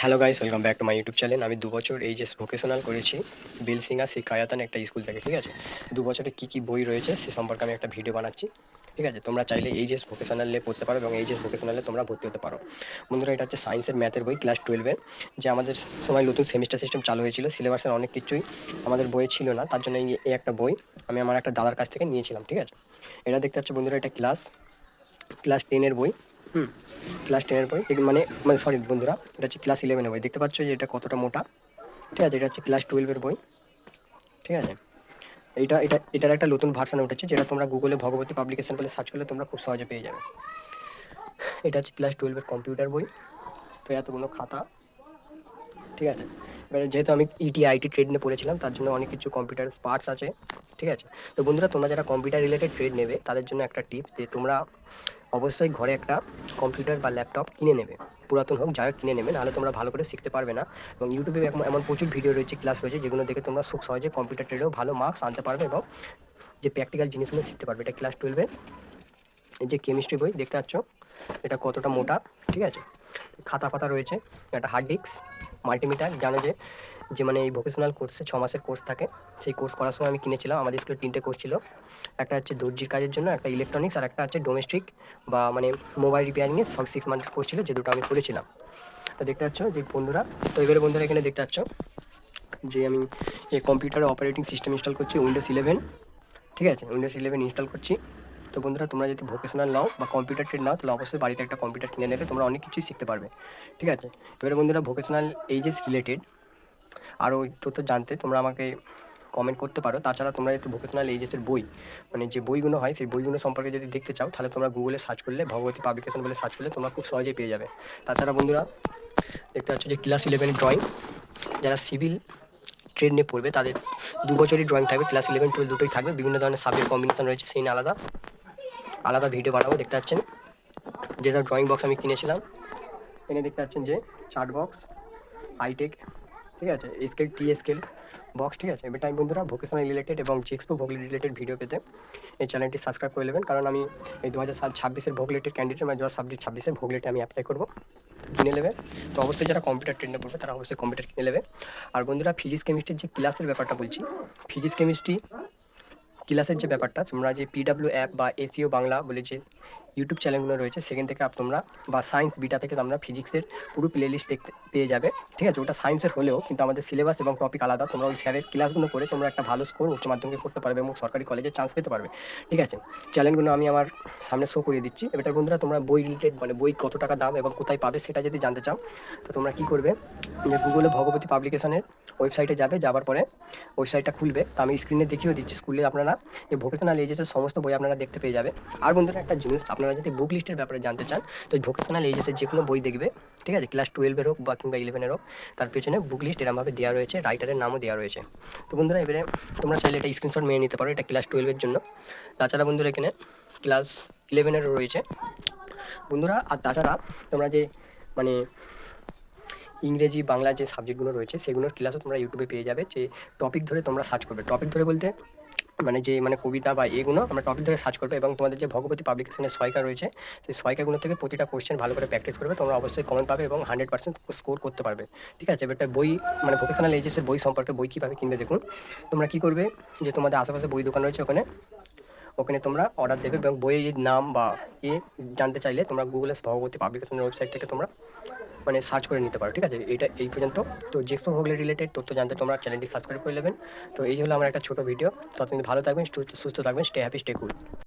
Hello guys, welcome back to my YouTube channel. আমি 2 বছর HS vocational করেছি বিলসিঙ্গা শিক্ষায়তন একটা স্কুল থেকে, ঠিক আছে। 2 বছরে কী কী বই রয়েছে সে সম্পর্কে আমি একটা ভিডিও বানাচ্ছি, ঠিক আছে। তোমরা চাইলে এইচএস ভোকেশনালে পড়তে পারো এবং এইচএস ভোকেশনালে তোমরা ভর্তি হতে পারো। বন্ধুরা, এটা হচ্ছে সায়েন্সের ম্যাথের বই, ক্লাস 12-এর। যে আমাদের সময় নতুন সেমিস্টার সিস্টেম চালু হয়েছিল, সিলেবাসের অনেক কিছুই আমাদের বইয়ে ছিল না, তার জন্য এই একটা বই আমি আমার একটা দাদার কাছ থেকে নিয়েছিলাম, ঠিক আছে। এটা দেখতে পাচ্ছ বন্ধুরা, এটা ক্লাস ক্লাস 10-এর বই। হুম, ক্লাস 10-এর বই মানে মানে সরি বন্ধুরা, এটা হচ্ছে ক্লাস 11-এর বই। দেখতে পাচ্ছ যে এটা কতটা মোটা, ঠিক আছে। এটা হচ্ছে ক্লাস 12-এর বই, ঠিক আছে। এটার একটা নতুন ভার্সান উঠেছে, যেটা তোমরা গুগলে ভগবতী পাবলিকেশন বলে সার্চ করলে তোমরা খুব সহজে পেয়ে যাবে। এটা হচ্ছে ক্লাস 12-এর কম্পিউটার বই। তো এতগুলো খাতা, ঠিক আছে। এবারে যেহেতু আমি ইটি আইটি ট্রেড নিয়ে পড়েছিলাম, তার জন্য অনেক কিছু কম্পিউটার পার্টস আছে, ঠিক আছে। তো বন্ধুরা, তোমরা যারা কম্পিউটার রিলেটেড ট্রেড নেবে তাদের জন্য একটা টিপস, যে তোমরা অবশ্যই ঘরে একটা কম্পিউটার বা ল্যাপটপ কিনে নেবে। পুরাতন হোক যাই হোক কিনে নেবে, নাহলে তোমরা ভালো করে শিখতে পারবে না। এবং ইউটিউবে এমন প্রচুর ভিডিও রয়েছে, ক্লাস রয়েছে, যেগুলো দেখে তোমরা খুব সহজে কম্পিউটার ট্রেডেও ভালো মার্কস আনতে পারবে এবং যে প্র্যাকটিক্যাল জিনিসগুলো শিখতে পারবে। এটা ক্লাস 12-এর এই যে কেমিস্ট্রি বই দেখতে পাচ্ছ, এটা কতটা মোটা, ঠিক আছে। খাতা ফাতা রয়েছে, একটা হার্ড ডিস্ক, মাল্টিমিটার। জানো যে যে মানে এই ভোকেশনাল কোর্সে 6 মাসের কোর্স থাকে, সেই কোর্স করার সময় আমি কিনেছিলাম। আমাদের স্কুলে 3টে কোর্স ছিল, একটা হচ্ছে দর্জির কাজের জন্য, একটা ইলেকট্রনিক্স, আর একটা হচ্ছে ডোমেস্টিক বা মানে মোবাইল রিপেয়ারিংয়ের 6 মান্থের কোর্স ছিল, যে দুটো আমি করেছিলাম। তো দেখতে পাচ্ছ যে বন্ধুরা, তো এবারে বন্ধুরা এখানে দেখতে পাচ্ছ যে আমি এই কম্পিউটারে অপারেটিং সিস্টেম ইনস্টল করছি, উইন্ডোজ 11, ঠিক আছে। উইন্ডোজ 11 ইনস্টল করছি। তো বন্ধুরা, তোমরা যদি ভোকেশনাল নাও বা কম্পিউটার ট্রেড নাও, তাহলে অবশ্যই বাড়িতে একটা কম্পিউটার কিনে নেবে, তোমরা অনেক কিছুই শিখতে পারবে, ঠিক আছে। এবারে বন্ধুরা, ভোকেশনাল এইচএস রিলেটেড আরও তথ্য জানতে তোমরা আমাকে কমেন্ট করতে পারো। তাছাড়া তোমরা যদি ভোকেশনাল এইচএসের বই মানে যে বইগুলো হয়, সেই বইগুলো সম্পর্কে যদি দেখতে চাও, তাহলে তোমরা গুগলে সার্চ করলে, ভগবতী পাবলিকেশন বলে সার্চ করলে তোমরা খুব সহজেই পেয়ে যাবে। তাছাড়া বন্ধুরা, দেখতে পাচ্ছ যে ক্লাস 11 ড্রয়িং, যারা সিভিল ট্রেড নিয়ে পড়বে তাদের 2 বছরই ড্রয়িং থাকবে, ক্লাস 11 12 দুটোই থাকবে। বিভিন্ন ধরনের সাবজেক্ট কম্বিনেশন রয়েছে, সেই নিয়ে আলাদা আলাদা ভিডিও বানাবো। দেখতে পাচ্ছেন যেসব ড্রয়িং বক্স আমি কিনেছিলাম, এনে দেখতে পাচ্ছেন যে চার্ট বক্স, হাইটেক, ঠিক আছে, স্কেল টি স্কেল বক্স, ঠিক আছে। এবার টাইম বন্ধুরা, ভোকেশনাল রিলেটেড এবং জিএক্সপো ভোগ রিলেটেড ভিডিও পেতে এই চ্যানেলটি সাবস্ক্রাইব করে নেবেন, কারণ আমি এই 2026-এর ভোগ রিলেটেড ক্যান্ডিডেট, মানে 2026-এর ভোগ রিলেটে আমি অ্যাপ্লাই করবো, কিনে নেবে। তো অবশ্যই যারা কম্পিউটার ট্রেন্ডে পড়বে তারা অবশ্যই কম্পিউটার কিনে নেবে। আর বন্ধুরা, ফিজিক্স কেমিস্ট্রির যে ক্লাসের ব্যাপারটা বলছি, ফিজিক্স কেমিস্ট্রি ক্লাসের যে ব্যাপারটা, তোমরা যে পিডাব্লিউ অ্যাপ বা এসিও বাংলা বলে যে ইউটিউব চ্যানেলগুলো রয়েছে, সেখান থেকে তোমরা বা সায়েন্স বিটা থেকে তোমরা ফিজিক্সের পুরো প্লে লিস্ট দেখতে পেয়ে যাবে, ঠিক আছে। ওটা সায়েন্সের হলেও কিন্তু আমাদের সিলেবাস এবং টপিক আলাদা। তোমরা ওই স্যারের ক্লাসগুলো করে তোমরা একটা ভালো স্কোর উচ্চ মাধ্যমিকে করতে পারবে এবং সরকারি কলেজে চান্স পেতে পারবে, ঠিক আছে। চ্যানেলগুলো আমি আমার সামনে শো করে দিচ্ছি। এবার বন্ধুরা, তোমরা বই রিলেটেড মানে বই কত টাকা দাম এবং কোথায় পাবে সেটা যদি জানতে চাও, তো তোমরা কী করবে, যে গুগলে ভগবতী পাবলিকেশনের ওয়েবসাইটে যাবে, যাওয়ার পরে ওয়েবসাইটটা খুলবে। তো আমি স্ক্রিনে দেখিয়েও দিচ্ছি, স্কুলে আপনারা এই ভোকেশনাল এইচএসের সমস্ত বই আপনারা দেখতে পেয়ে যাবে। আর বন্ধুরা, একটা জিনিস, আপনারা যদি বুক লিস্টের ব্যাপারে জানতে চান, তো ভোকেশনাল এইচএসের যে কোনো বই দেখবে, ঠিক আছে, ক্লাস 12-এর হোক বা কিংবা 11-এর হোক, তার পেছনে বুক লিস্ট এরমভাবে দেওয়া রয়েছে, রাইটারের নামও দেওয়া রয়েছে। তো বন্ধুরা, এবারে তোমরা চাইলে এটা স্ক্রিনশট মেরে নিতে পারো, এটা ক্লাস 12-এর জন্য। তাছাড়া বন্ধুরা, এখানে ক্লাস 11-এরও রয়েছে বন্ধুরা। আর তাছাড়া তোমরা যে মানে ইংরেজি বাংলা যে সাবজেক্টগুলো রয়েছে, সেগুলোর ক্লাসও তোমরা ইউটিউবে পেয়ে যাবে। যে টপিক ধরে তোমরা সার্চ করবে, টপিক ধরে বলতে মানে যে মানে কবিতা বা এগুলো আমরা টপিক ধরে সার্চ করবে, এবং তোমাদের যে ভগবতী পাবলিকেশনের সহায়িকা রয়েছে, সেই সহায়িকাগুলো থেকে প্রতিটা কোয়েশ্চেন ভালো করে প্র্যাকটিস করবে, তোমরা অবশ্যই কমেন্ট পাবে এবং 100% স্কোর করতে পারবে, ঠিক আছে। এবার বই মানে ভোকেশনাল এইচএসের বই সম্পর্কে বই কীভাবে কিনবে দেখুন। তোমরা কী করবে, যে তোমাদের আশেপাশে বই দোকান রয়েছে, ওখানে ওখানে তোমরা অর্ডার দেবে, এবং বইয়ের নাম বা এ জানতে চাইলে তোমরা গুগলে ভগবতী পাবলিকেশনের ওয়েবসাইট থেকে তোমরা মানে সার্চ করে নিতে পারো, ঠিক আছে। এটা এই পর্যন্ত। তো জিএক্সপো ভোগলে রিলেটেড তথ্য জানতে তোমরা চ্যানেলটি সাবস্ক্রাইব করে নেবেন। তো এই হলো আমার একটা ছোটো ভিডিও। ততদিন ভালো থাকবেন, সুস্থ থাকবেন, স্টে হ্যাপি, স্টে কুল।